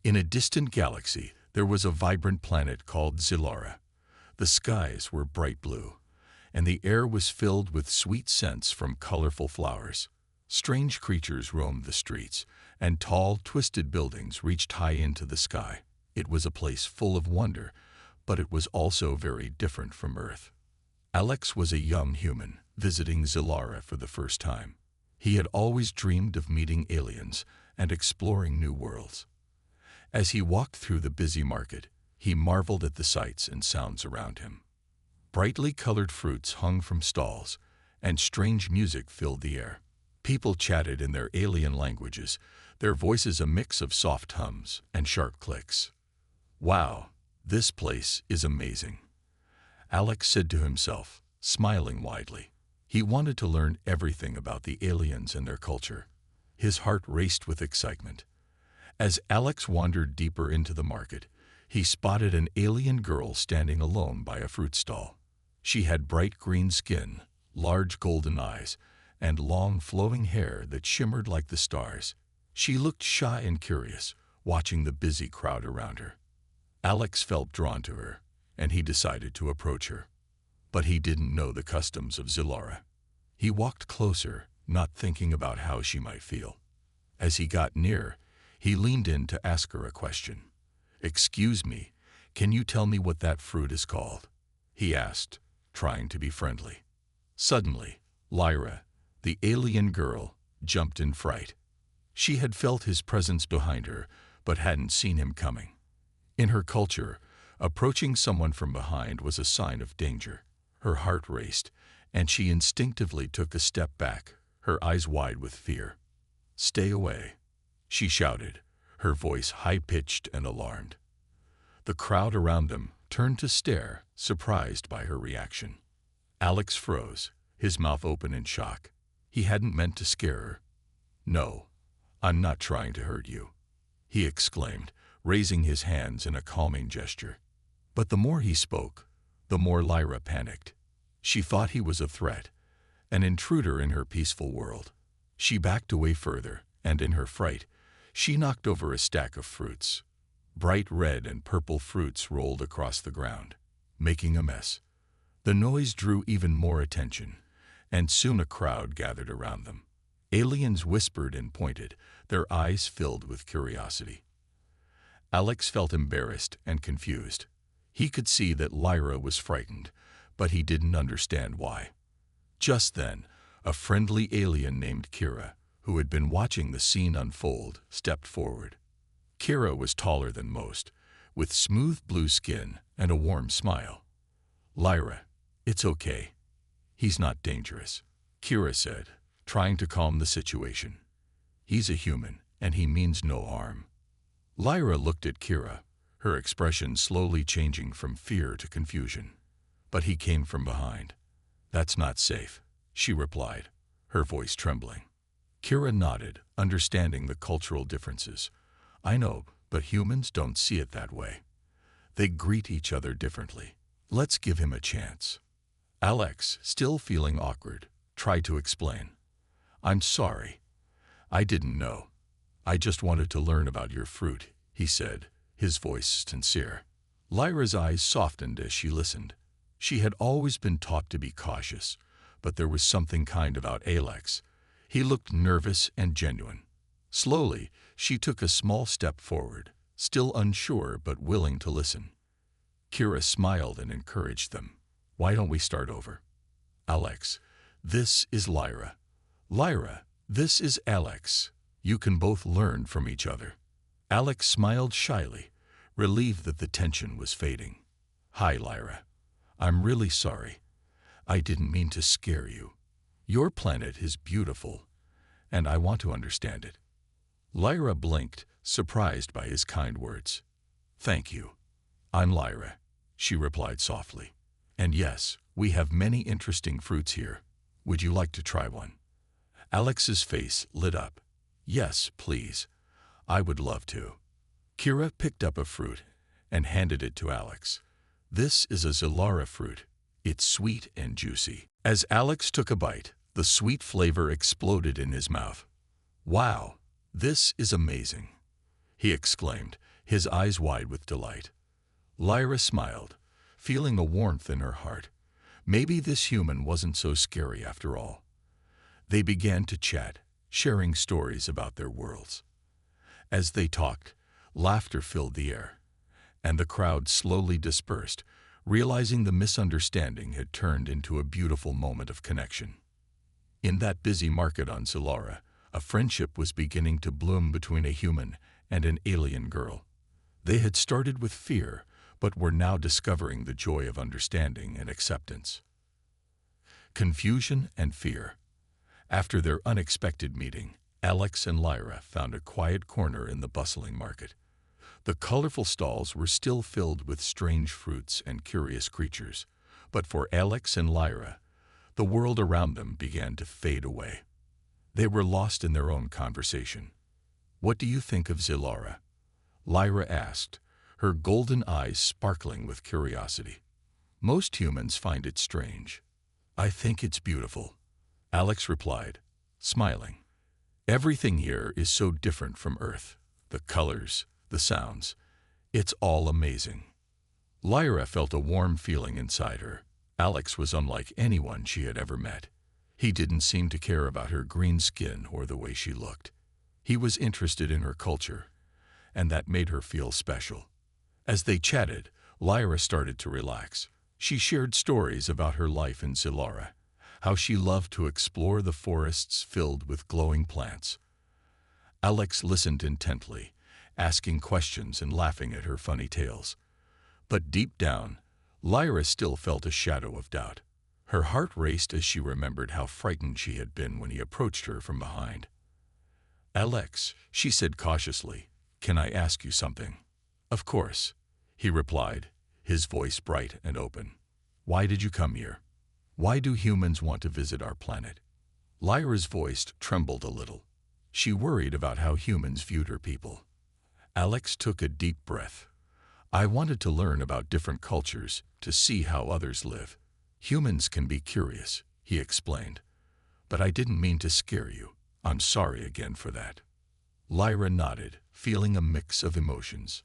In a distant galaxy, there was a vibrant planet called Zilara. The skies were bright blue, and the air was filled with sweet scents from colorful flowers. Strange creatures roamed the streets, and tall, twisted buildings reached high into the sky. It was a place full of wonder, but it was also very different from Earth. Alex was a young human, visiting Zilara for the first time. He had always dreamed of meeting aliens and exploring new worlds. As he walked through the busy market, he marveled at the sights and sounds around him. Brightly colored fruits hung from stalls, and strange music filled the air. People chatted in their alien languages, their voices a mix of soft hums and sharp clicks. "Wow, this place is amazing," Alex said to himself, smiling widely. He wanted to learn everything about the aliens and their culture. His heart raced with excitement. As Alex wandered deeper into the market, he spotted an alien girl standing alone by a fruit stall. She had bright green skin, large golden eyes, and long flowing hair that shimmered like the stars. She looked shy and curious, watching the busy crowd around her. Alex felt drawn to her, and he decided to approach her. But he didn't know the customs of Zilara. He walked closer, not thinking about how she might feel. As he got near, he leaned in to ask her a question. "Excuse me, can you tell me what that fruit is called?" he asked, trying to be friendly. Suddenly, Lyra, the alien girl, jumped in fright. She had felt his presence behind her, but hadn't seen him coming. In her culture, approaching someone from behind was a sign of danger. Her heart raced, and she instinctively took a step back, her eyes wide with fear. "Stay away," she shouted, her voice high-pitched and alarmed. The crowd around them turned to stare, surprised by her reaction. Alex froze, his mouth open in shock. He hadn't meant to scare her. "No, I'm not trying to hurt you," he exclaimed, raising his hands in a calming gesture. But the more he spoke, the more Lyra panicked. She thought he was a threat, an intruder in her peaceful world. She backed away further, and in her fright, she knocked over a stack of fruits. Bright red and purple fruits rolled across the ground, making a mess. The noise drew even more attention, and soon a crowd gathered around them. Aliens whispered and pointed, their eyes filled with curiosity. Alex felt embarrassed and confused. He could see that Lyra was frightened, but he didn't understand why. Just then, a friendly alien named Kira, who had been watching the scene unfold, stepped forward. Kira was taller than most, with smooth blue skin and a warm smile. "Lyra, it's okay. He's not dangerous," Kira said, trying to calm the situation. "He's a human, and he means no harm." Lyra looked at Kira, her expression slowly changing from fear to confusion. But he came from behind. "That's not safe," she replied, her voice trembling. Kira nodded, understanding the cultural differences. "I know, but humans don't see it that way. They greet each other differently. Let's give him a chance." Alex, still feeling awkward, tried to explain. "I'm sorry. I didn't know. I just wanted to learn about your fruit," he said, his voice sincere. Lyra's eyes softened as she listened. She had always been taught to be cautious, but there was something kind about Alex. He looked nervous and genuine. Slowly, she took a small step forward, still unsure but willing to listen. Kira smiled and encouraged them. "Why don't we start over? Alex, this is Lyra. Lyra, this is Alex. You can both learn from each other." Alex smiled shyly, relieved that the tension was fading. "Hi, Lyra. I'm really sorry. I didn't mean to scare you. Your planet is beautiful, and I want to understand it." Lyra blinked, surprised by his kind words. "Thank you. I'm Lyra," she replied softly. "And yes, we have many interesting fruits here. Would you like to try one?" Alex's face lit up. "Yes, please. I would love to." Kira picked up a fruit and handed it to Alex. "This is a Zilara fruit. It's sweet and juicy." As Alex took a bite, the sweet flavor exploded in his mouth. "Wow, this is amazing," he exclaimed, his eyes wide with delight. Lyra smiled, feeling a warmth in her heart. Maybe this human wasn't so scary after all. They began to chat, sharing stories about their worlds. As they talked, laughter filled the air, and the crowd slowly dispersed, realizing the misunderstanding had turned into a beautiful moment of connection. In that busy market on Zilara, a friendship was beginning to bloom between a human and an alien girl. They had started with fear, but were now discovering the joy of understanding and acceptance. Confusion and fear. After their unexpected meeting, Alex and Lyra found a quiet corner in the bustling market. The colorful stalls were still filled with strange fruits and curious creatures, but for Alex and Lyra, the world around them began to fade away. They were lost in their own conversation. "What do you think of Zilara?" Lyra asked, her golden eyes sparkling with curiosity. "Most humans find it strange." "I think it's beautiful," Alex replied, smiling. "Everything here is so different from Earth. The colors, the sounds. It's all amazing." Lyra felt a warm feeling inside her. Alex was unlike anyone she had ever met. He didn't seem to care about her green skin or the way she looked. He was interested in her culture, and that made her feel special. As they chatted, Lyra started to relax. She shared stories about her life in Zilara, how she loved to explore the forests filled with glowing plants. Alex listened intently, asking questions and laughing at her funny tales. But deep down, Lyra still felt a shadow of doubt. Her heart raced as she remembered how frightened she had been when he approached her from behind. "Alex," she said cautiously, "can I ask you something?" "Of course," he replied, his voice bright and open. "Why did you come here? Why do humans want to visit our planet?" Lyra's voice trembled a little. She worried about how humans viewed her people. Alex took a deep breath. "I wanted to learn about different cultures, to see how others live. Humans can be curious," he explained. "But I didn't mean to scare you. I'm sorry again for that." Lyra nodded, feeling a mix of emotions.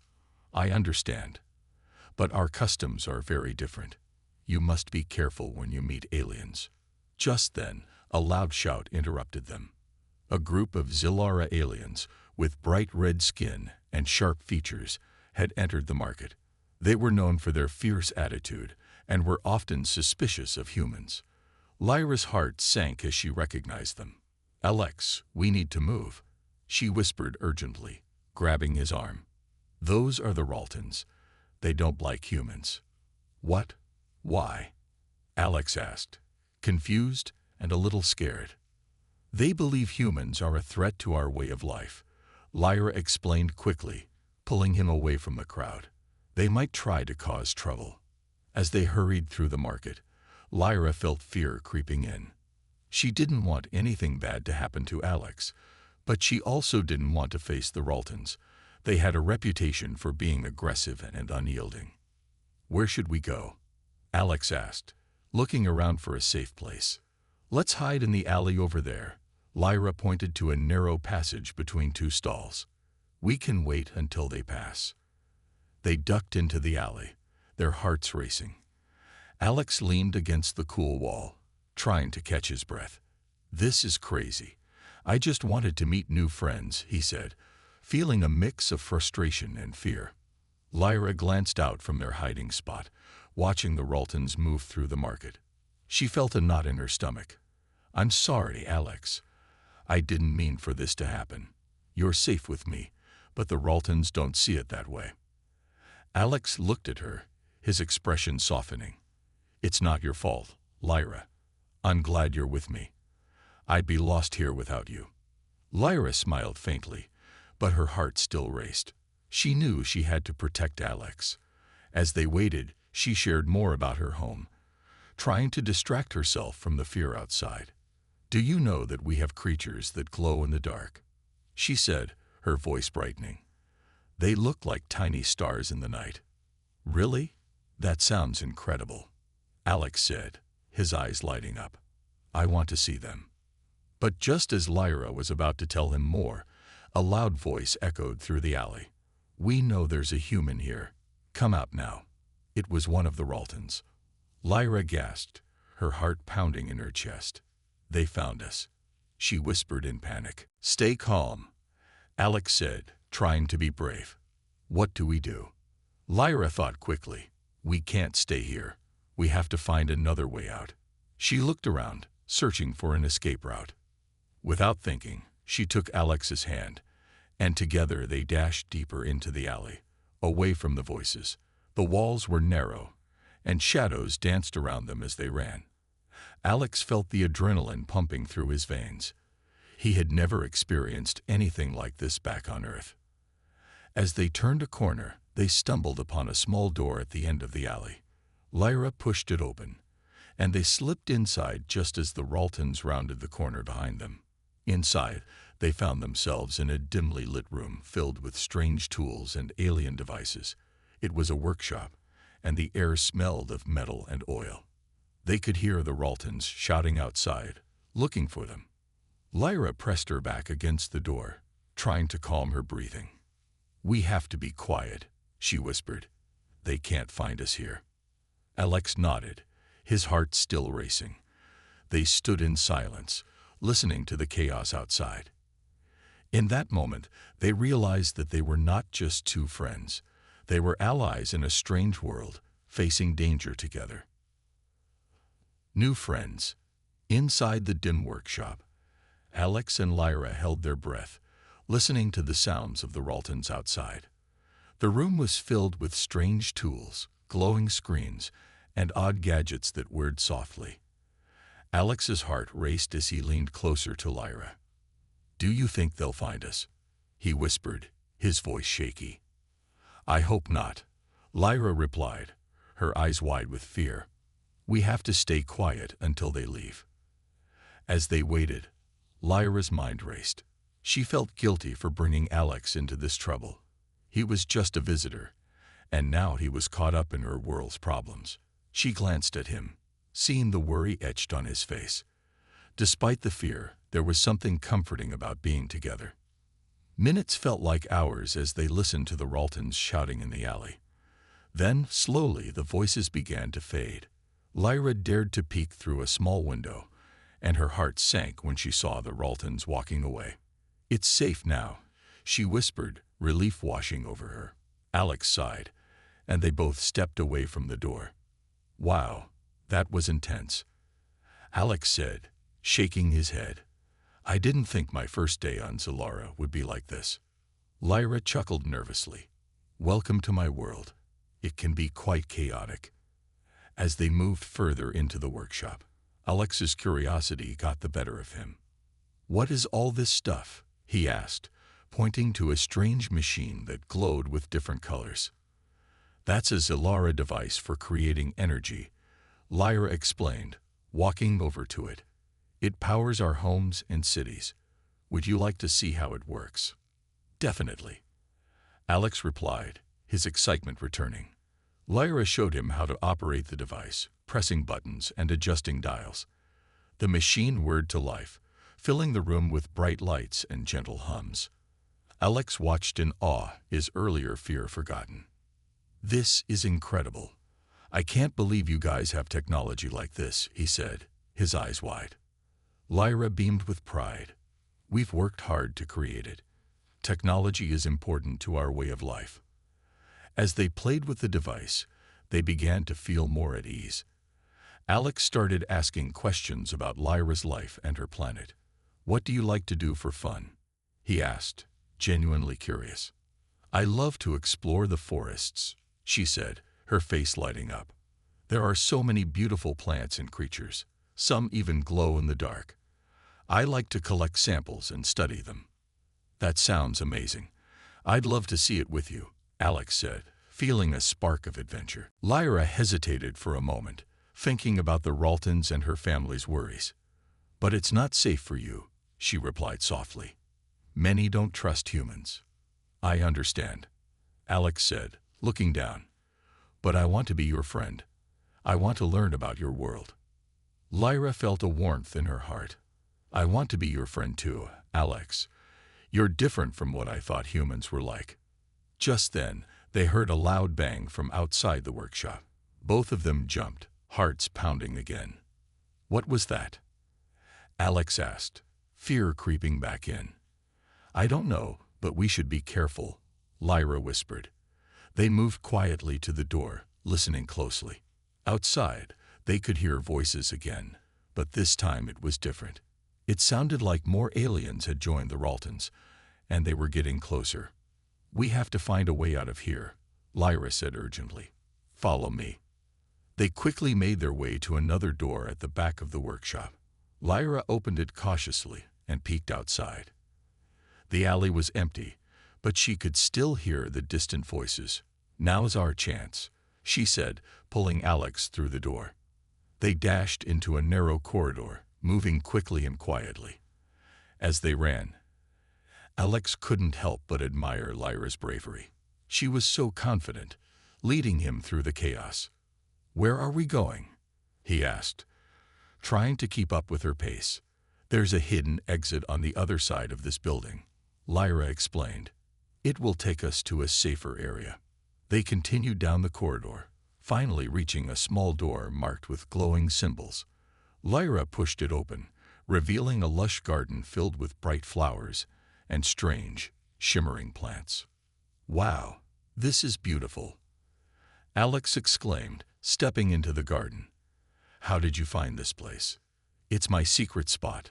"I understand. But our customs are very different. You must be careful when you meet aliens." Just then, a loud shout interrupted them. A group of Zilara aliens, with bright red skin and sharp features, had entered the market. They were known for their fierce attitude and were often suspicious of humans. Lyra's heart sank as she recognized them. "Alex, we need to move," she whispered urgently, grabbing his arm. "Those are the Raltons. They don't like humans." "What? Why?" Alex asked, confused and a little scared. "They believe humans are a threat to our way of life," Lyra explained quickly, pulling him away from the crowd. "They might try to cause trouble." As they hurried through the market, Lyra felt fear creeping in. She didn't want anything bad to happen to Alex, but she also didn't want to face the Raltons. They had a reputation for being aggressive and unyielding. "Where should we go?" Alex asked, looking around for a safe place. "Let's hide in the alley over there." Lyra pointed to a narrow passage between two stalls. "We can wait until they pass." They ducked into the alley, their hearts racing. Alex leaned against the cool wall, trying to catch his breath. "This is crazy. I just wanted to meet new friends," he said, feeling a mix of frustration and fear. Lyra glanced out from their hiding spot, watching the Raltons move through the market. She felt a knot in her stomach. "I'm sorry, Alex. I didn't mean for this to happen. You're safe with me, but the Raltons don't see it that way." Alex looked at her, his expression softening. "It's not your fault, Lyra. I'm glad you're with me. I'd be lost here without you." Lyra smiled faintly, but her heart still raced. She knew she had to protect Alex. As they waited, she shared more about her home, trying to distract herself from the fear outside. "Do you know that we have creatures that glow in the dark?" she said, her voice brightening. "They look like tiny stars in the night." "Really? That sounds incredible," Alex said, his eyes lighting up. "I want to see them." But just as Lyra was about to tell him more, a loud voice echoed through the alley. We know there's a human here. Come out now. It was one of the Raltons. Lyra gasped, her heart pounding in her chest. They found us, she whispered in panic. Stay calm, Alex said, trying to be brave. What do we do? Lyra thought quickly. We can't stay here. We have to find another way out. She looked around, searching for an escape route. Without thinking, she took Alex's hand, and together they dashed deeper into the alley, away from the voices. The walls were narrow, and shadows danced around them as they ran. Alex felt the adrenaline pumping through his veins. He had never experienced anything like this back on Earth. As they turned a corner, they stumbled upon a small door at the end of the alley. Lyra pushed it open, and they slipped inside just as the Raltons rounded the corner behind them. Inside, they found themselves in a dimly lit room filled with strange tools and alien devices. It was a workshop, and the air smelled of metal and oil. They could hear the Raltons shouting outside, looking for them. Lyra pressed her back against the door, trying to calm her breathing. We have to be quiet, she whispered. They can't find us here. Alex nodded, his heart still racing. They stood in silence, listening to the chaos outside. In that moment, they realized that they were not just two friends. They were allies in a strange world, facing danger together. New friends. Inside the dim workshop, Alex and Lyra held their breath, listening to the sounds of the Raltons outside. The room was filled with strange tools, glowing screens, and odd gadgets that whirred softly. Alex's heart raced as he leaned closer to Lyra. Do you think they'll find us? He whispered, his voice shaky. I hope not, Lyra replied, her eyes wide with fear. We have to stay quiet until they leave. As they waited, Lyra's mind raced. She felt guilty for bringing Alex into this trouble. He was just a visitor, and now he was caught up in her world's problems. She glanced at him, seeing the worry etched on his face. Despite the fear, there was something comforting about being together. Minutes felt like hours as they listened to the Raltons shouting in the alley. Then, slowly, the voices began to fade. Lyra dared to peek through a small window, and her heart sank when she saw the Raltons walking away. It's safe now, she whispered, relief washing over her. Alex sighed, and they both stepped away from the door. Wow, that was intense, Alex said, shaking his head. I didn't think my first day on Zilara would be like this. Lyra chuckled nervously. Welcome to my world. It can be quite chaotic. As they moved further into the workshop, Alex's curiosity got the better of him. What is all this stuff? He asked, pointing to a strange machine that glowed with different colors. That's a Zilara device for creating energy, Lyra explained, walking over to it. It powers our homes and cities. Would you like to see how it works? Definitely, Alex replied, his excitement returning. Lyra showed him how to operate the device, pressing buttons and adjusting dials. The machine whirred to life, filling the room with bright lights and gentle hums. Alex watched in awe, his earlier fear forgotten. This is incredible. I can't believe you guys have technology like this, he said, his eyes wide. Lyra beamed with pride. We've worked hard to create it. Technology is important to our way of life. As they played with the device, they began to feel more at ease. Alex started asking questions about Lyra's life and her planet. What do you like to do for fun? He asked, genuinely curious. I love to explore the forests, she said, her face lighting up. There are so many beautiful plants and creatures. Some even glow in the dark. I like to collect samples and study them. That sounds amazing. I'd love to see it with you, Alex said, feeling a spark of adventure. Lyra hesitated for a moment, thinking about the Raltons and her family's worries. But it's not safe for you, she replied softly. Many don't trust humans. I understand, Alex said, looking down. But I want to be your friend. I want to learn about your world. Lyra felt a warmth in her heart. I want to be your friend too, Alex. You're different from what I thought humans were like. Just then, they heard a loud bang from outside the workshop. Both of them jumped, hearts pounding again. What was that? Alex asked, fear creeping back in. I don't know, but we should be careful, Lyra whispered. They moved quietly to the door, listening closely. Outside, they could hear voices again, but this time it was different. It sounded like more aliens had joined the Raltons, and they were getting closer. We have to find a way out of here, Lyra said urgently. Follow me. They quickly made their way to another door at the back of the workshop. Lyra opened it cautiously and peeked outside. The alley was empty, but she could still hear the distant voices. Now's our chance, she said, pulling Alex through the door. They dashed into a narrow corridor, moving quickly and quietly. As they ran, Alex couldn't help but admire Lyra's bravery. She was so confident, leading him through the chaos. Where are we going? He asked, trying to keep up with her pace. There's a hidden exit on the other side of this building, Lyra explained. It will take us to a safer area. They continued down the corridor, finally reaching a small door marked with glowing symbols. Lyra pushed it open, revealing a lush garden filled with bright flowers and strange, shimmering plants. Wow, this is beautiful, Alex exclaimed, stepping into the garden. How did you find this place? It's my secret spot,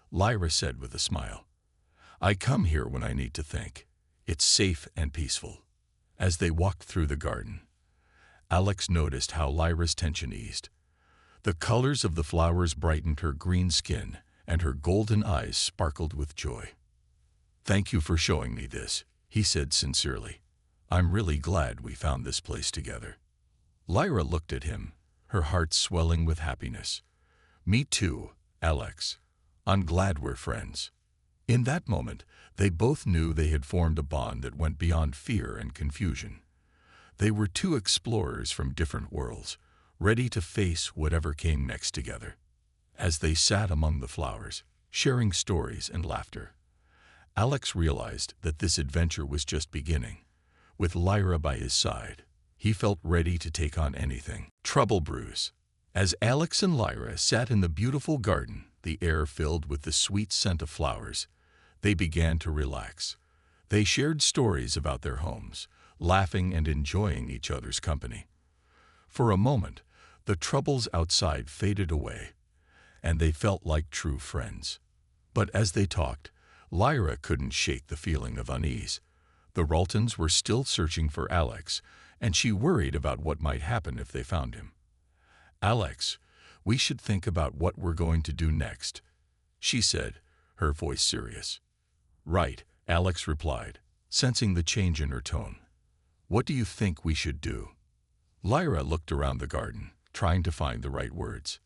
Lyra said with a smile. I come here when I need to think. It's safe and peaceful. As they walked through the garden, Alex noticed how Lyra's tension eased. The colors of the flowers brightened her green skin, and her golden eyes sparkled with joy. Thank you for showing me this, he said sincerely. I'm really glad we found this place together. Lyra looked at him, her heart swelling with happiness. Me too, Alex. I'm glad we're friends. In that moment, they both knew they had formed a bond that went beyond fear and confusion. They were two explorers from different worlds, ready to face whatever came next together. As they sat among the flowers, sharing stories and laughter, Alex realized that this adventure was just beginning. With Lyra by his side, he felt ready to take on anything. Trouble brews. As Alex and Lyra sat in the beautiful garden, the air filled with the sweet scent of flowers, they began to relax. They shared stories about their homes, laughing and enjoying each other's company. For a moment, the troubles outside faded away, and they felt like true friends. But as they talked, Lyra couldn't shake the feeling of unease. The Raltons were still searching for Alex, and she worried about what might happen if they found him. Alex, we should think about what we're going to do next, she said, her voice serious. Right, Alex replied, sensing the change in her tone. What do you think we should do? Lyra looked around the garden, trying to find the right words.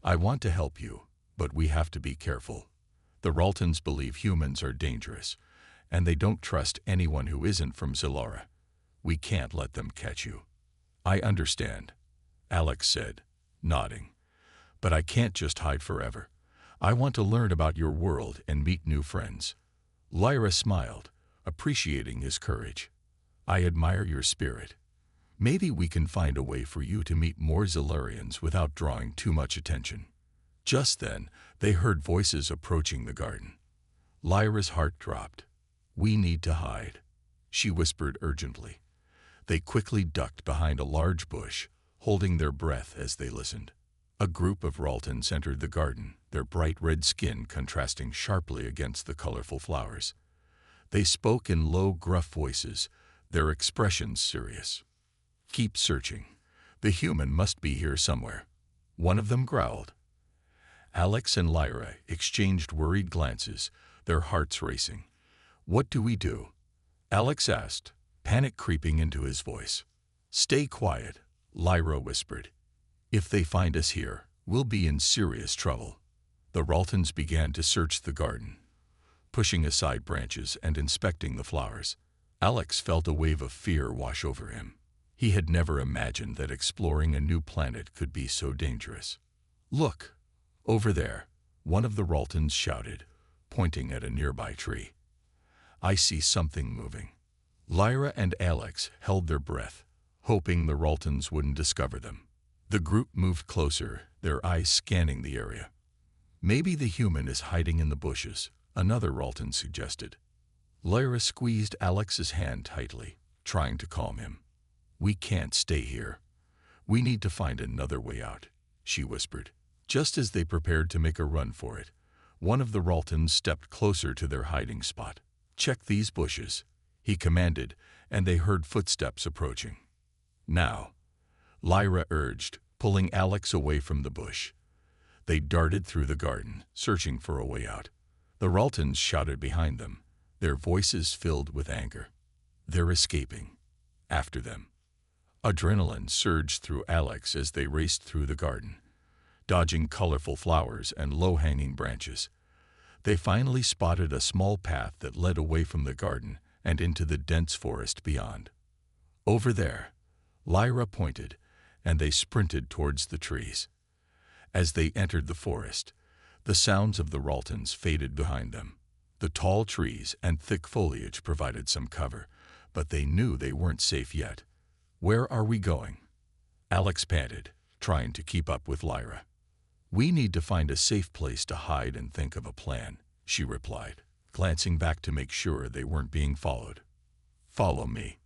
I want to help you, but we have to be careful. The Raltons believe humans are dangerous, and they don't trust anyone who isn't from Zilora. We can't let them catch you. I understand, Alex said, nodding. But I can't just hide forever. I want to learn about your world and meet new friends. Lyra smiled, appreciating his courage. I admire your spirit. Maybe we can find a way for you to meet more Zilorians without drawing too much attention. Just then, they heard voices approaching the garden. Lyra's heart dropped. We need to hide, she whispered urgently. They quickly ducked behind a large bush, holding their breath as they listened. A group of Raltons entered the garden, their bright red skin contrasting sharply against the colorful flowers. They spoke in low, gruff voices, their expressions serious. Keep searching. The human must be here somewhere, one of them growled. Alex and Lyra exchanged worried glances, their hearts racing. What do we do? Alex asked, panic creeping into his voice. Stay quiet, Lyra whispered. If they find us here, we'll be in serious trouble. The Raltons began to search the garden, pushing aside branches and inspecting the flowers. Alex felt a wave of fear wash over him. He had never imagined that exploring a new planet could be so dangerous. Look, over there, one of the Raltons shouted, pointing at a nearby tree. I see something moving. Lyra and Alex held their breath, hoping the Raltons wouldn't discover them. The group moved closer, their eyes scanning the area. Maybe the human is hiding in the bushes, another Ralton suggested. Lyra squeezed Alex's hand tightly, trying to calm him. "We can't stay here. We need to find another way out," she whispered. Just as they prepared to make a run for it, one of the Raltons stepped closer to their hiding spot. "Check these bushes," he commanded, and they heard footsteps approaching. "Now," Lyra urged, pulling Alex away from the bush. They darted through the garden, searching for a way out. The Raltons shouted behind them, their voices filled with anger. "They're escaping. After them." Adrenaline surged through Alex as they raced through the garden, dodging colorful flowers and low-hanging branches. They finally spotted a small path that led away from the garden and into the dense forest beyond. "Over there," Lyra pointed, and they sprinted towards the trees. As they entered the forest, the sounds of the Raltons faded behind them. The tall trees and thick foliage provided some cover, but they knew they weren't safe yet. "Where are we going?" Alex panted, trying to keep up with Lyra. "We need to find a safe place to hide and think of a plan," she replied, glancing back to make sure they weren't being followed. "Follow me."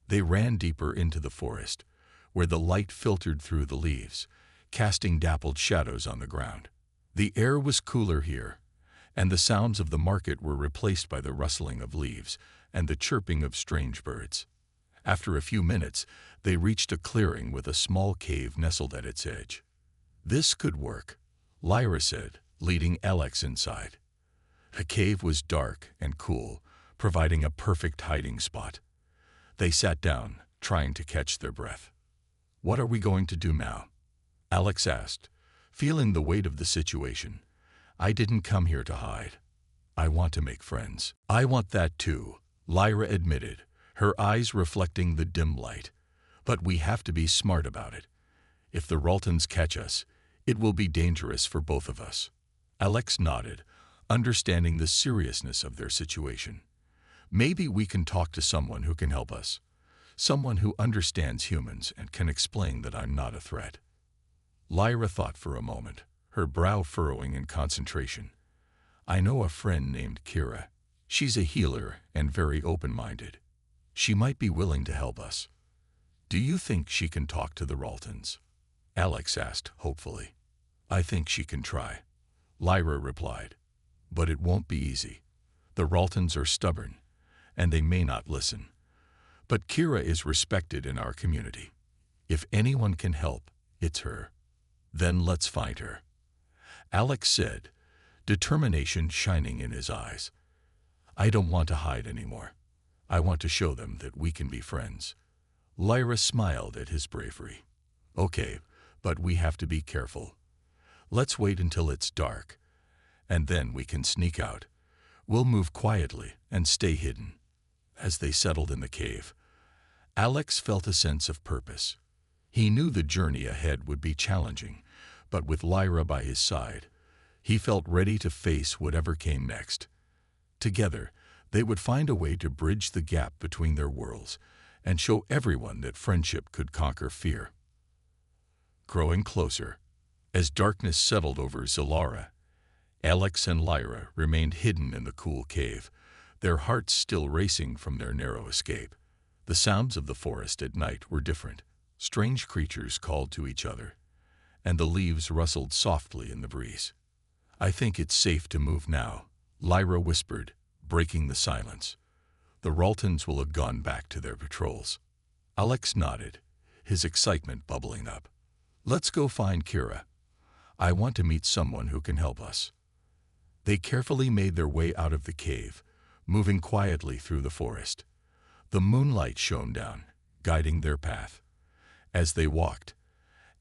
They ran deeper into the forest, where the light filtered through the leaves, casting dappled shadows on the ground. The air was cooler here, and the sounds of the market were replaced by the rustling of leaves and the chirping of strange birds. After a few minutes, they reached a clearing with a small cave nestled at its edge. "This could work," Lyra said, leading Alex inside. The cave was dark and cool, providing a perfect hiding spot. They sat down, trying to catch their breath. "What are we going to do now?" Alex asked, feeling the weight of the situation. "I didn't come here to hide. I want to make friends." "I want that too," Lyra admitted, her eyes reflecting the dim light. "But we have to be smart about it. If the Raltons catch us, it will be dangerous for both of us." Alex nodded, understanding the seriousness of their situation. "Maybe we can talk to someone who can help us. Someone who understands humans and can explain that I'm not a threat." Lyra thought for a moment, her brow furrowing in concentration. "I know a friend named Kira. She's a healer and very open-minded. She might be willing to help us." "Do you think she can talk to the Raltons?" Alex asked hopefully. "I think she can try," Lyra replied. "But it won't be easy. The Raltons are stubborn, and they may not listen. But Kira is respected in our community. If anyone can help, it's her. Then let's find her," Alex said, determination shining in his eyes. "I don't want to hide anymore. I want to show them that we can be friends." Lyra smiled at his bravery. "Okay, but we have to be careful. Let's wait until it's dark, and then we can sneak out. We'll move quietly and stay hidden." As they settled in the cave, Alex felt a sense of purpose. He knew the journey ahead would be challenging, but with Lyra by his side, he felt ready to face whatever came next. Together, they would find a way to bridge the gap between their worlds and show everyone that friendship could conquer fear. Growing closer, as darkness settled over Zilara, Alex and Lyra remained hidden in the cool cave, their hearts still racing from their narrow escape. The sounds of the forest at night were different. Strange creatures called to each other, and the leaves rustled softly in the breeze. "I think it's safe to move now," Lyra whispered, breaking the silence. "The Raltons will have gone back to their patrols." Alex nodded, his excitement bubbling up. "Let's go find Kira. I want to meet someone who can help us." They carefully made their way out of the cave, moving quietly through the forest. The moonlight shone down, guiding their path. As they walked,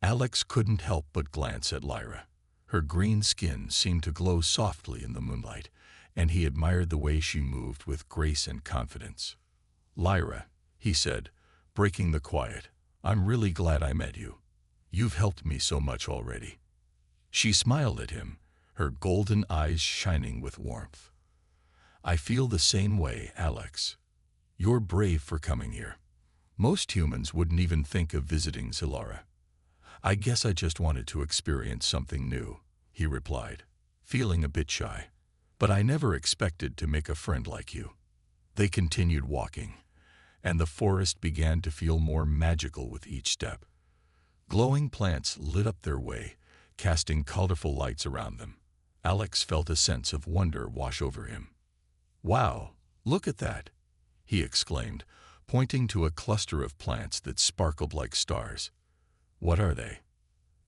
Alex couldn't help but glance at Lyra. Her green skin seemed to glow softly in the moonlight, and he admired the way she moved with grace and confidence. "Lyra," he said, breaking the quiet, "I'm really glad I met you. You've helped me so much already." She smiled at him, her golden eyes shining with warmth. "I feel the same way, Alex. You're brave for coming here. Most humans wouldn't even think of visiting Zilara. I guess I just wanted to experience something new, he replied, feeling a bit shy. But I never expected to make a friend like you. They continued walking, and the forest began to feel more magical with each step. Glowing plants lit up their way, casting colorful lights around them. Alex felt a sense of wonder wash over him. Wow, look at that, he exclaimed, pointing to a cluster of plants that sparkled like stars. What are they?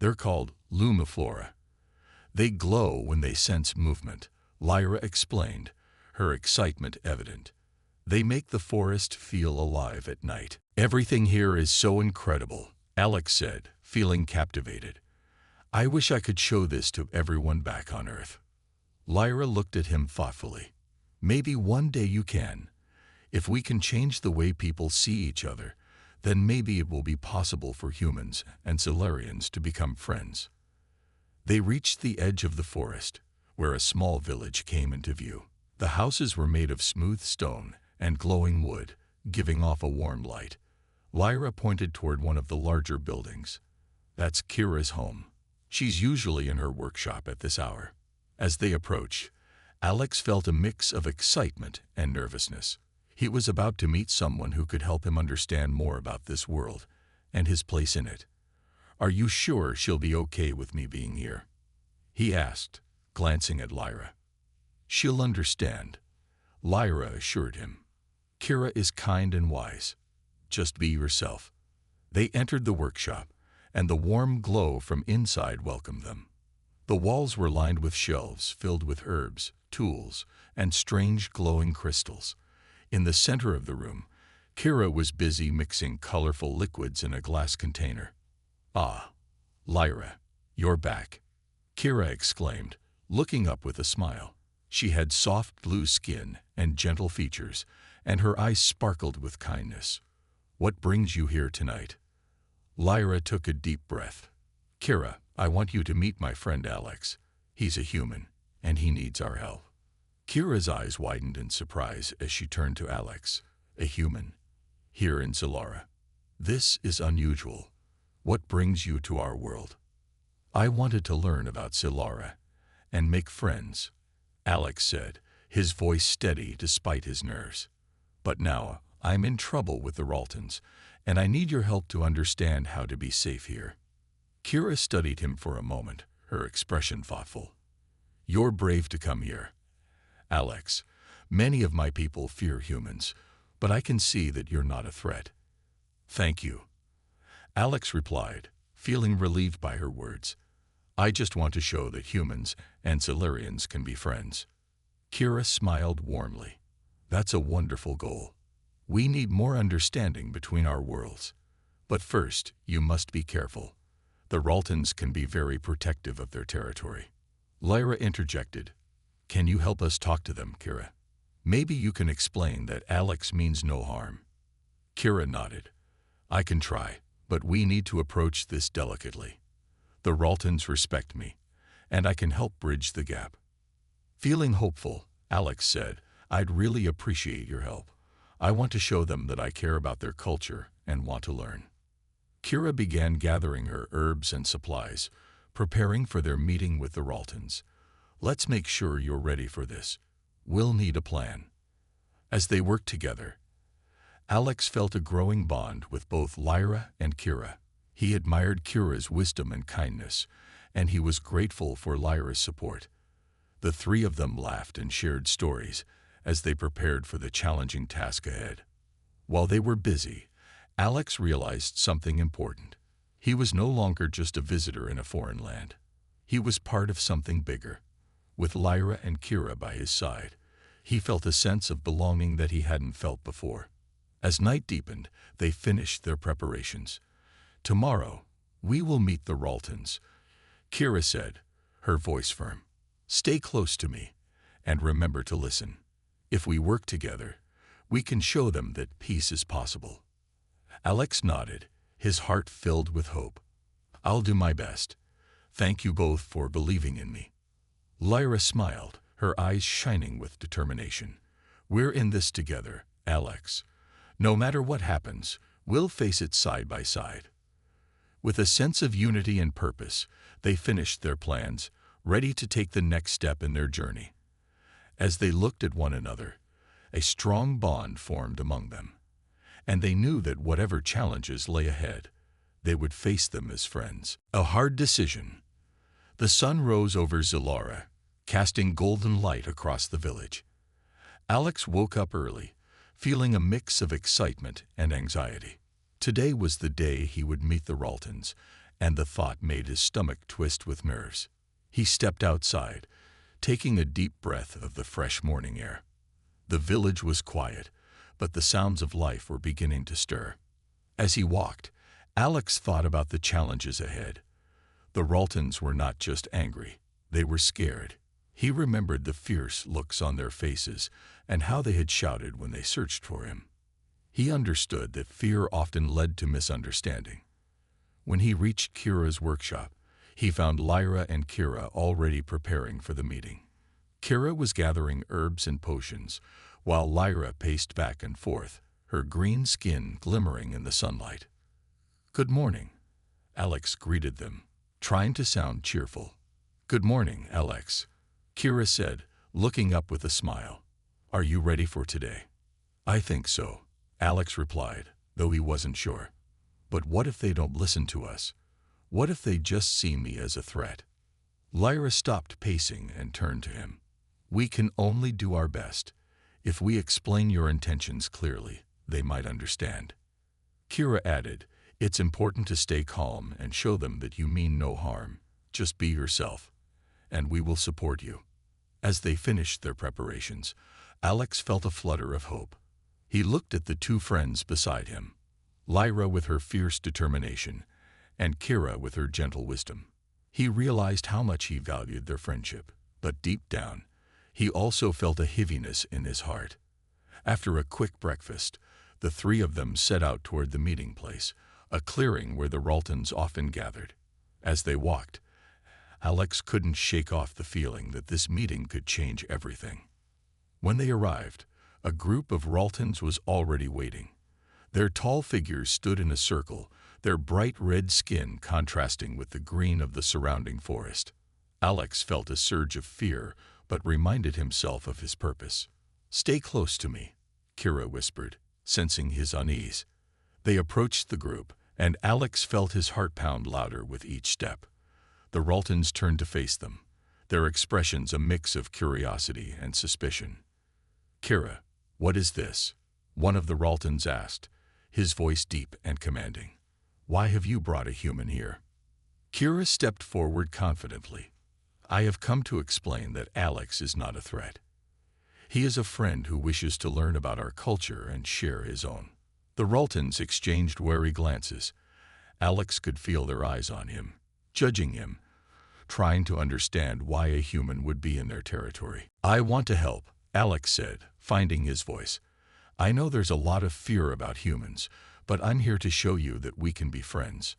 They're called lumiflora. They glow when they sense movement, Lyra explained, her excitement evident. They make the forest feel alive at night. Everything here is so incredible, Alex said, feeling captivated. I wish I could show this to everyone back on Earth. Lyra looked at him thoughtfully. Maybe one day you can. If we can change the way people see each other, then maybe it will be possible for humans and Solarians to become friends. They reached the edge of the forest, where a small village came into view. The houses were made of smooth stone and glowing wood, giving off a warm light. Lyra pointed toward one of the larger buildings. That's Kira's home. She's usually in her workshop at this hour. As they approached, Alex felt a mix of excitement and nervousness. He was about to meet someone who could help him understand more about this world and his place in it. Are you sure she'll be okay with me being here? He asked, glancing at Lyra. She'll understand, Lyra assured him. Kira is kind and wise. Just be yourself. They entered the workshop, and the warm glow from inside welcomed them. The walls were lined with shelves filled with herbs, tools, and strange glowing crystals. In the center of the room, Kira was busy mixing colorful liquids in a glass container. Ah, Lyra, you're back, Kira exclaimed, looking up with a smile. She had soft blue skin and gentle features, and her eyes sparkled with kindness. What brings you here tonight? Lyra took a deep breath. Kira, I want you to meet my friend Alex. He's a human, and he needs our help. Kira's eyes widened in surprise as she turned to Alex. A human? Here in Zilara? This is unusual. What brings you to our world? I wanted to learn about Zilara and make friends, Alex said, his voice steady despite his nerves. But now I'm in trouble with the Raltons, and I need your help to understand how to be safe here. Kira studied him for a moment, her expression thoughtful. You're brave to come here, Alex. Many of my people fear humans, but I can see that you're not a threat. Thank you, Alex replied, feeling relieved by her words. I just want to show that humans and Solarians can be friends. Kira smiled warmly. That's a wonderful goal. We need more understanding between our worlds. But first, you must be careful. The Raltons can be very protective of their territory. Lyra interjected. Can you help us talk to them, Kira? Maybe you can explain that Alex means no harm. Kira nodded. I can try, but we need to approach this delicately. The Raltons respect me, and I can help bridge the gap. Feeling hopeful, Alex said, I'd really appreciate your help. I want to show them that I care about their culture and want to learn. Kira began gathering her herbs and supplies, preparing for their meeting with the Raltons. Let's make sure you're ready for this. We'll need a plan. As they worked together, Alex felt a growing bond with both Lyra and Kira. He admired Kira's wisdom and kindness, and he was grateful for Lyra's support. The three of them laughed and shared stories as they prepared for the challenging task ahead. While they were busy, Alex realized something important. He was no longer just a visitor in a foreign land. He was part of something bigger. With Lyra and Kira by his side, he felt a sense of belonging that he hadn't felt before. As night deepened, they finished their preparations. Tomorrow, we will meet the Raltons, Kira said, her voice firm. Stay close to me, and remember to listen. If we work together, we can show them that peace is possible. Alex nodded, his heart filled with hope. I'll do my best. Thank you both for believing in me. Lyra smiled, her eyes shining with determination. We're in this together, Alex. No matter what happens, we'll face it side by side. With a sense of unity and purpose, they finished their plans, ready to take the next step in their journey. As they looked at one another, a strong bond formed among them, and they knew that whatever challenges lay ahead, they would face them as friends. A hard decision. The sun rose over Zilora, casting golden light across the village. Alex woke up early, feeling a mix of excitement and anxiety. Today was the day he would meet the Raltons, and the thought made his stomach twist with nerves. He stepped outside, taking a deep breath of the fresh morning air. The village was quiet, but the sounds of life were beginning to stir. As he walked, Alex thought about the challenges ahead. The Raltons were not just angry, they were scared. He remembered the fierce looks on their faces and how they had shouted when they searched for him. He understood that fear often led to misunderstanding. When he reached Kira's workshop, he found Lyra and Kira already preparing for the meeting. Kira was gathering herbs and potions, while Lyra paced back and forth, her green skin glimmering in the sunlight. "Good morning," Alex greeted them, trying to sound cheerful. "Good morning, Alex," Kira said, looking up with a smile. "Are you ready for today?" "I think so," Alex replied, though he wasn't sure. "But what if they don't listen to us? What if they just see me as a threat?" Lyra stopped pacing and turned to him. "We can only do our best. If we explain your intentions clearly, they might understand." Kira added, "It's important to stay calm and show them that you mean no harm. Just be yourself, and we will support you." As they finished their preparations, Alex felt a flutter of hope. He looked at the two friends beside him, Lyra with her fierce determination, and Kira with her gentle wisdom. He realized how much he valued their friendship, but deep down, he also felt a heaviness in his heart. After a quick breakfast, the three of them set out toward the meeting place, a clearing where the Raltons often gathered. As they walked, Alex couldn't shake off the feeling that this meeting could change everything. When they arrived, a group of Raltons was already waiting. Their tall figures stood in a circle, their bright red skin contrasting with the green of the surrounding forest. Alex felt a surge of fear, but reminded himself of his purpose. "Stay close to me," Kira whispered, sensing his unease. They approached the group, and Alex felt his heart pound louder with each step. The Raltons turned to face them, their expressions a mix of curiosity and suspicion. "Kira, what is this?" one of the Raltons asked, his voice deep and commanding. "Why have you brought a human here?" Kira stepped forward confidently. "I have come to explain that Alex is not a threat. He is a friend who wishes to learn about our culture and share his own." The Raltons exchanged wary glances. Alex could feel their eyes on him, judging him, trying to understand why a human would be in their territory. "I want to help," Alex said, finding his voice. "I know there's a lot of fear about humans, but I'm here to show you that we can be friends.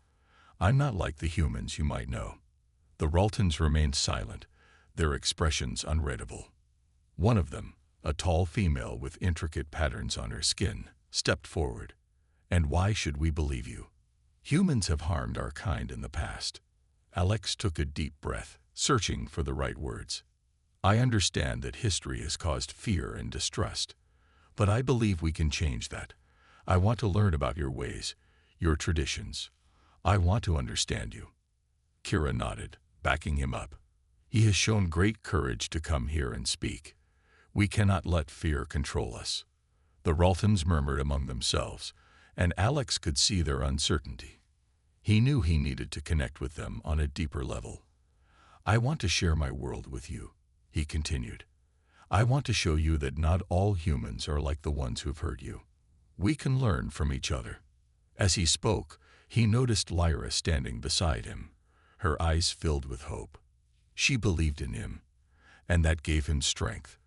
I'm not like the humans you might know." The Raltons remained silent, their expressions unreadable. One of them, a tall female with intricate patterns on her skin, stepped forward. "And why should we believe you? Humans have harmed our kind in the past." Alex took a deep breath, searching for the right words. "I understand that history has caused fear and distrust, but I believe we can change that. I want to learn about your ways, your traditions. I want to understand you." Kira nodded, backing him up. "He has shown great courage to come here and speak. We cannot let fear control us." The Raltons murmured among themselves, and Alex could see their uncertainty. He knew he needed to connect with them on a deeper level. "I want to share my world with you," he continued. "I want to show you that not all humans are like the ones who've hurt you. We can learn from each other." As he spoke, he noticed Lyra standing beside him, her eyes filled with hope. She believed in him, and that gave him strength.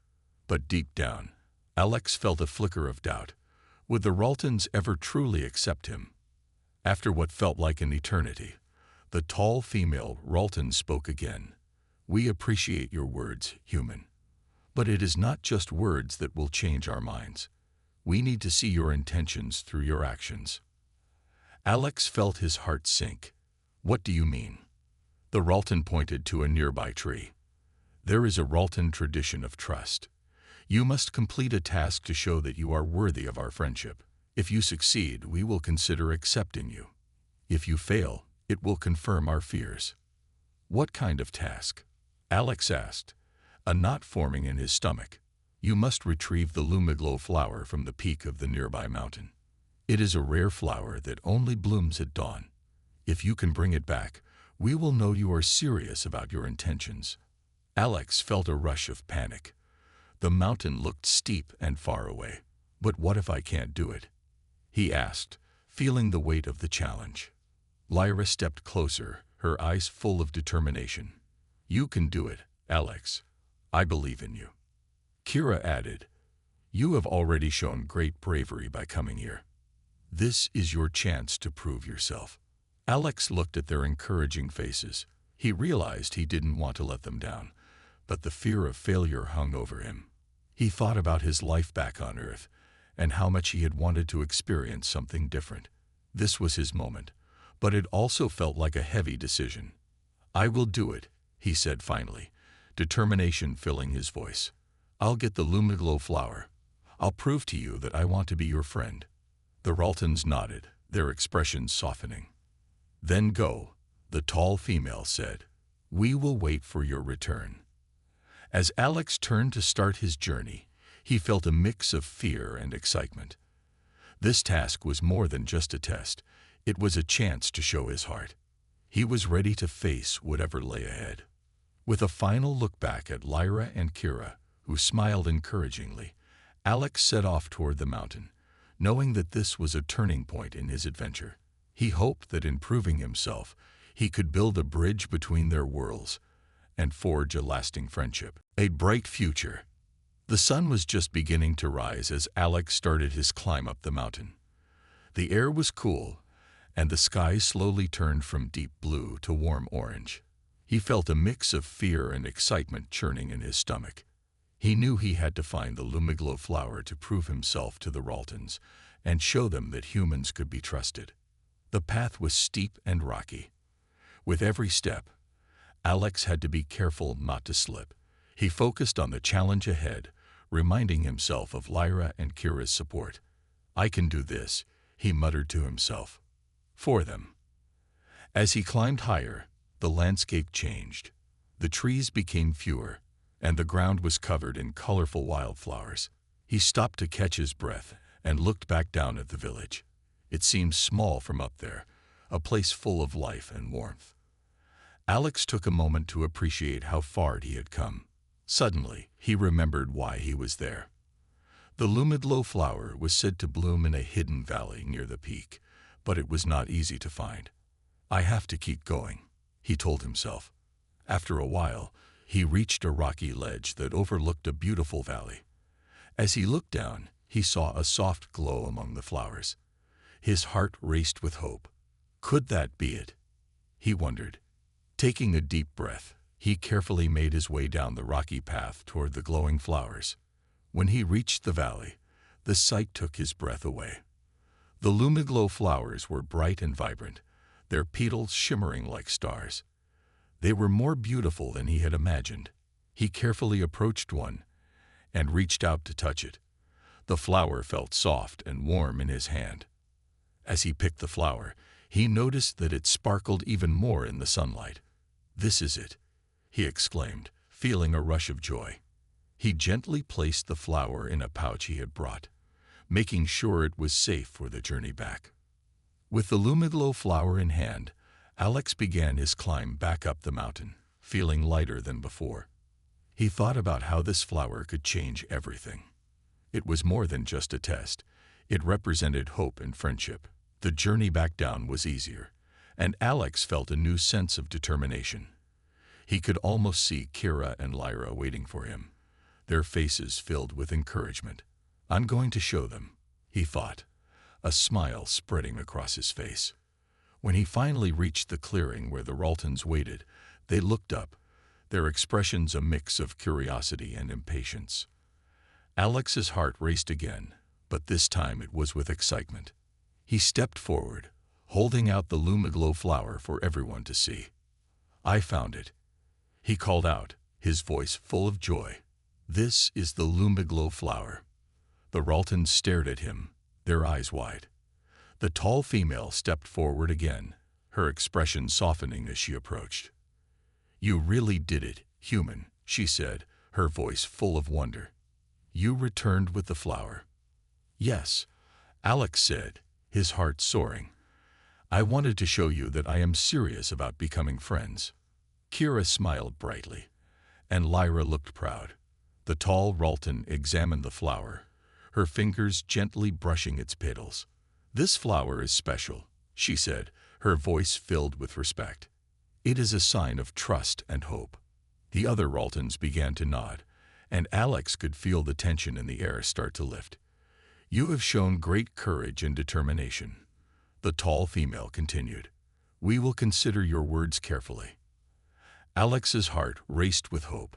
But deep down, Alex felt a flicker of doubt. Would the Raltons ever truly accept him? After what felt like an eternity, the tall female Ralton spoke again. "We appreciate your words, human. But it is not just words that will change our minds. We need to see your intentions through your actions." Alex felt his heart sink. "What do you mean?" The Ralton pointed to a nearby tree. "There is a Ralton tradition of trust. You must complete a task to show that you are worthy of our friendship. If you succeed, we will consider accepting you. If you fail, it will confirm our fears." "What kind of task?" Alex asked, a knot forming in his stomach. "You must retrieve the Lumiglo flower from the peak of the nearby mountain. It is a rare flower that only blooms at dawn. If you can bring it back, we will know you are serious about your intentions." Alex felt a rush of panic. The mountain looked steep and far away. "But what if I can't do it?" he asked, feeling the weight of the challenge. Lyra stepped closer, her eyes full of determination. "You can do it, Alex. I believe in you." Kira added, "You have already shown great bravery by coming here. This is your chance to prove yourself." Alex looked at their encouraging faces. He realized he didn't want to let them down, but the fear of failure hung over him. He thought about his life back on Earth and how much he had wanted to experience something different. This was his moment, but it also felt like a heavy decision. "I will do it," he said finally, determination filling his voice. "I'll get the Lumiglo flower. I'll prove to you that I want to be your friend." The Raltons nodded, their expressions softening. "Then go," the tall female said. "We will wait for your return." As Alex turned to start his journey, he felt a mix of fear and excitement. This task was more than just a test. It was a chance to show his heart. He was ready to face whatever lay ahead. With a final look back at Lyra and Kira, who smiled encouragingly, Alex set off toward the mountain, knowing that this was a turning point in his adventure. He hoped that in proving himself, he could build a bridge between their worlds and forge a lasting friendship. A bright future. The sun was just beginning to rise as Alex started his climb up the mountain. The air was cool, and the sky slowly turned from deep blue to warm orange. He felt a mix of fear and excitement churning in his stomach. He knew he had to find the Lumiglo flower to prove himself to the Raltons and show them that humans could be trusted. The path was steep and rocky. With every step, Alex had to be careful not to slip. He focused on the challenge ahead, reminding himself of Lyra and Kira's support. "I can do this," he muttered to himself. For them. As he climbed higher, the landscape changed. The trees became fewer, and the ground was covered in colorful wildflowers. He stopped to catch his breath and looked back down at the village. It seemed small from up there, a place full of life and warmth. Alex took a moment to appreciate how far he had come. Suddenly, he remembered why he was there. The Lumiglo flower was said to bloom in a hidden valley near the peak, but it was not easy to find. "I have to keep going," he told himself. After a while, he reached a rocky ledge that overlooked a beautiful valley. As he looked down, he saw a soft glow among the flowers. His heart raced with hope. Could that be it? He wondered. Taking a deep breath, he carefully made his way down the rocky path toward the glowing flowers. When he reached the valley, the sight took his breath away. The Lumiglo flowers were bright and vibrant, their petals shimmering like stars. They were more beautiful than he had imagined. He carefully approached one and reached out to touch it. The flower felt soft and warm in his hand. As he picked the flower, he noticed that it sparkled even more in the sunlight. "This is it," he exclaimed, feeling a rush of joy. He gently placed the flower in a pouch he had brought, making sure it was safe for the journey back. With the Lumiglo flower in hand, Alex began his climb back up the mountain, feeling lighter than before. He thought about how this flower could change everything. It was more than just a test. It represented hope and friendship. The journey back down was easier, and Alex felt a new sense of determination. He could almost see Kira and Lyra waiting for him, their faces filled with encouragement. "I'm going to show them," he thought, a smile spreading across his face. When he finally reached the clearing where the Raltons waited, they looked up, their expressions a mix of curiosity and impatience. Alex's heart raced again, but this time it was with excitement. He stepped forward, holding out the Lumiglow flower for everyone to see. "I found it," he called out, his voice full of joy. "This is the Lumiglow flower." The Raltons stared at him, their eyes wide. The tall female stepped forward again, her expression softening as she approached. "You really did it, human," she said, her voice full of wonder. "You returned with the flower." "Yes," Alex said, his heart soaring. "I wanted to show you that I am serious about becoming friends." Kira smiled brightly, and Lyra looked proud. The tall Ralton examined the flower, her fingers gently brushing its petals. "This flower is special," she said, her voice filled with respect. "It is a sign of trust and hope." The other Raltons began to nod, and Alex could feel the tension in the air start to lift. "You have shown great courage and determination," the tall female continued. "We will consider your words carefully." Alex's heart raced with hope.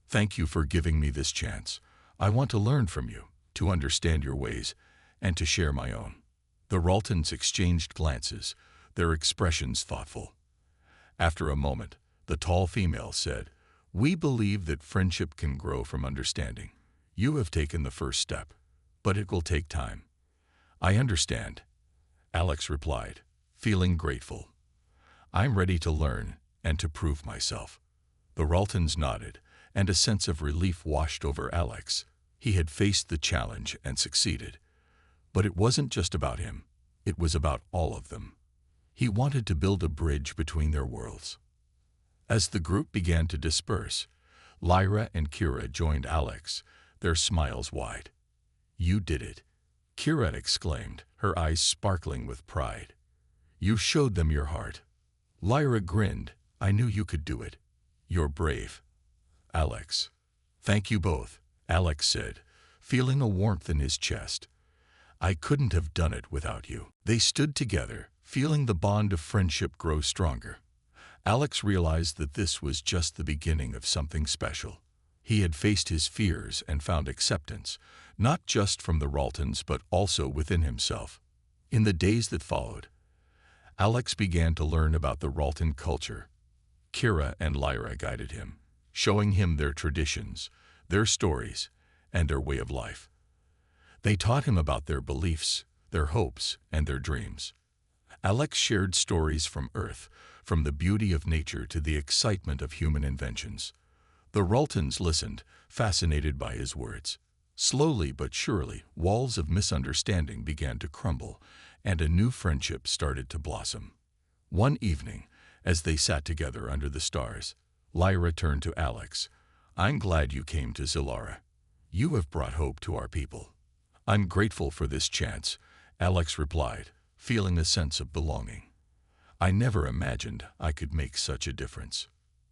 "Thank you for giving me this chance. I want to learn from you, to understand your ways, and to share my own." The Raltons exchanged glances, their expressions thoughtful. After a moment, the tall female said, "We believe that friendship can grow from understanding. You have taken the first step, but it will take time." "I understand," Alex replied, feeling grateful. "I'm ready to learn and to prove myself." The Raltons nodded, and a sense of relief washed over Alex. He had faced the challenge and succeeded. But it wasn't just about him, it was about all of them. He wanted to build a bridge between their worlds. As the group began to disperse, Lyra and Kira joined Alex, their smiles wide. "You did it," Kira exclaimed, her eyes sparkling with pride. "You showed them your heart." Lyra grinned. "I knew you could do it. You're brave." "Alex." "Thank you both," Alex said, feeling a warmth in his chest. "I couldn't have done it without you." They stood together, feeling the bond of friendship grow stronger. Alex realized that this was just the beginning of something special. He had faced his fears and found acceptance, not just from the Raltons but also within himself. In the days that followed, Alex began to learn about the Ralton culture. Kira and Lyra guided him, showing him their traditions, their stories, and their way of life. They taught him about their beliefs, their hopes, and their dreams. Alex shared stories from Earth, from the beauty of nature to the excitement of human inventions. The Raltons listened, fascinated by his words. Slowly but surely, walls of misunderstanding began to crumble, and a new friendship started to blossom. One evening, as they sat together under the stars, Lyra turned to Alex. "I'm glad you came to Zilara. You have brought hope to our people." "I'm grateful for this chance," Alex replied, feeling a sense of belonging. "I never imagined I could make such a difference."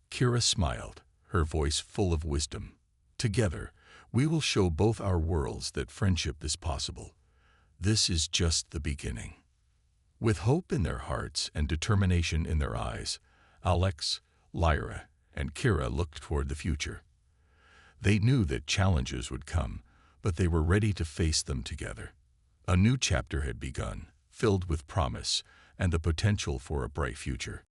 Kira smiled, her voice full of wisdom. "Together, we will show both our worlds that friendship is possible. This is just the beginning." With hope in their hearts and determination in their eyes, Alex, Lyra, and Kira looked toward the future. They knew that challenges would come, but they were ready to face them together. A new chapter had begun, filled with promise and the potential for a bright future.